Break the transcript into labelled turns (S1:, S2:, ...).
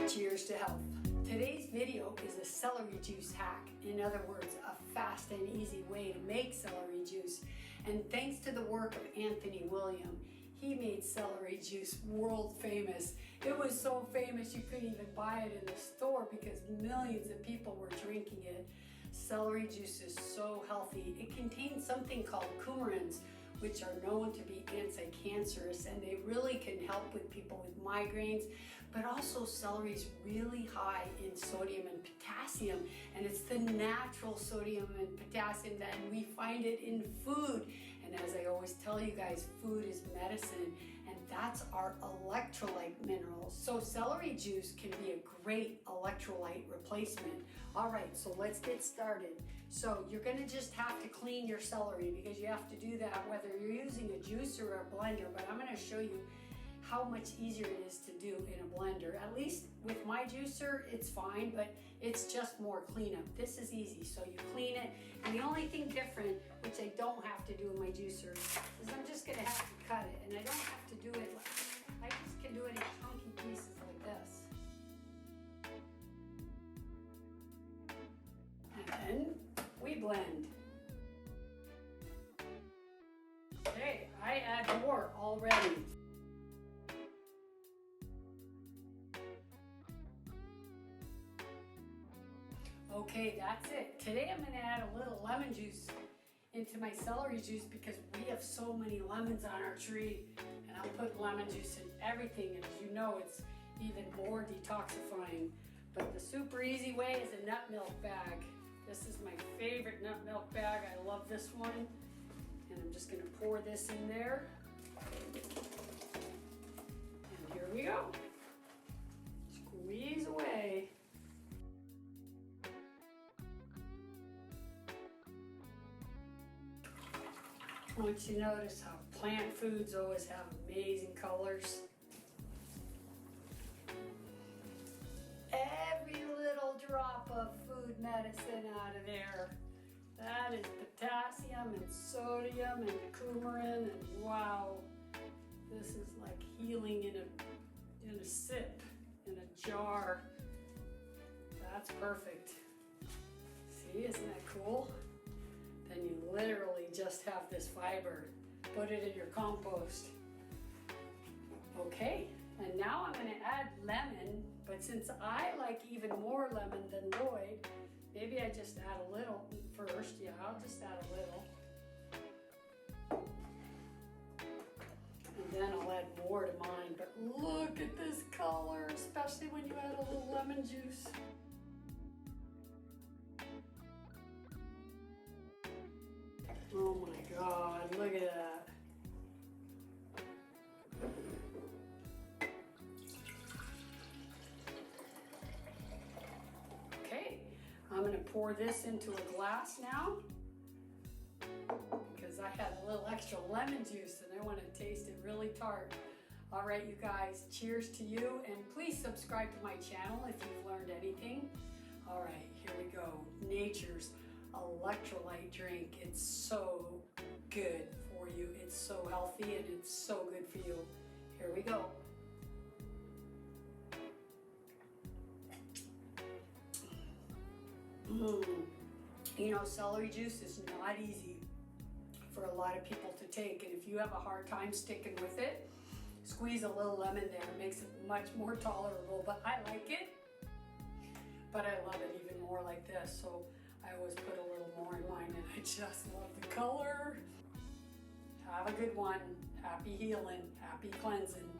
S1: Cheers to health. Today's video is a celery juice hack. In other words, a fast and easy way to make celery juice. And thanks to the work of Anthony William, he made celery juice world famous. It was so famous you couldn't even buy it in the store because millions of people were drinking it. Celery juice is so healthy. It contains something called coumarins, which are known to be anti-cancerous, and they really can help with people with migraines. But also celery is really high in sodium and potassium, and it's the natural sodium and potassium that we find it in food. And as I always tell you guys, food is medicine, and that's our electrolyte minerals. So celery juice can be a great electrolyte replacement. All right, so let's get started. So you're gonna just have to clean your celery because you have to do that whether you're using a juicer or a blender, but I'm gonna show you how much easier it is to do in a blender. At least with my juicer, it's fine, but it's just more cleanup. This is easy, so you clean it, and the only thing different, which I don't have to do in my juicer, is I'm just gonna have to cut it, and I don't have to do it I just can do it in chunky pieces like this. And then we blend. Okay, I add more already. Okay, that's it. Today I'm going to add a little lemon juice into my celery juice because we have so many lemons on our tree, and I'll put lemon juice in everything, and as you know, it's even more detoxifying. But the super easy way is a nut milk bag. This is my favorite nut milk bag. I love this one. And I'm just going to pour this in there. And here we go. Squeeze away. I want you to notice how plant foods always have amazing colors. Every little drop of food medicine out of there. That is potassium and sodium and coumarin, and wow, this is like healing in a sip, in a jar. That's perfect. See, isn't that cool? Then you literally just have this fiber. Put it in your compost. Okay, and now I'm going to add lemon, but since I like even more lemon than Lloyd, maybe I just add a little first. Yeah, I'll just add a little. And then I'll add more to mine. But look at this color, especially when you add a little lemon juice. Oh my God, look at that. Okay, I'm gonna pour this into a glass now because I had a little extra lemon juice and I want to taste it really tart. All right, you guys, cheers to you, and please subscribe to my channel if you've learned anything. All right, here we go. Nature's electrolyte drink. It's so good for you. It's so healthy and it's so good for you. Here we go. You know, celery juice is not easy for a lot of people to take, and if you have a hard time sticking with it, squeeze a little lemon there. It makes it much more tolerable, but I like it. But I love it even more like this, so I always put a little more in mine, and I just love the color. Have a good one. Happy healing, happy cleansing.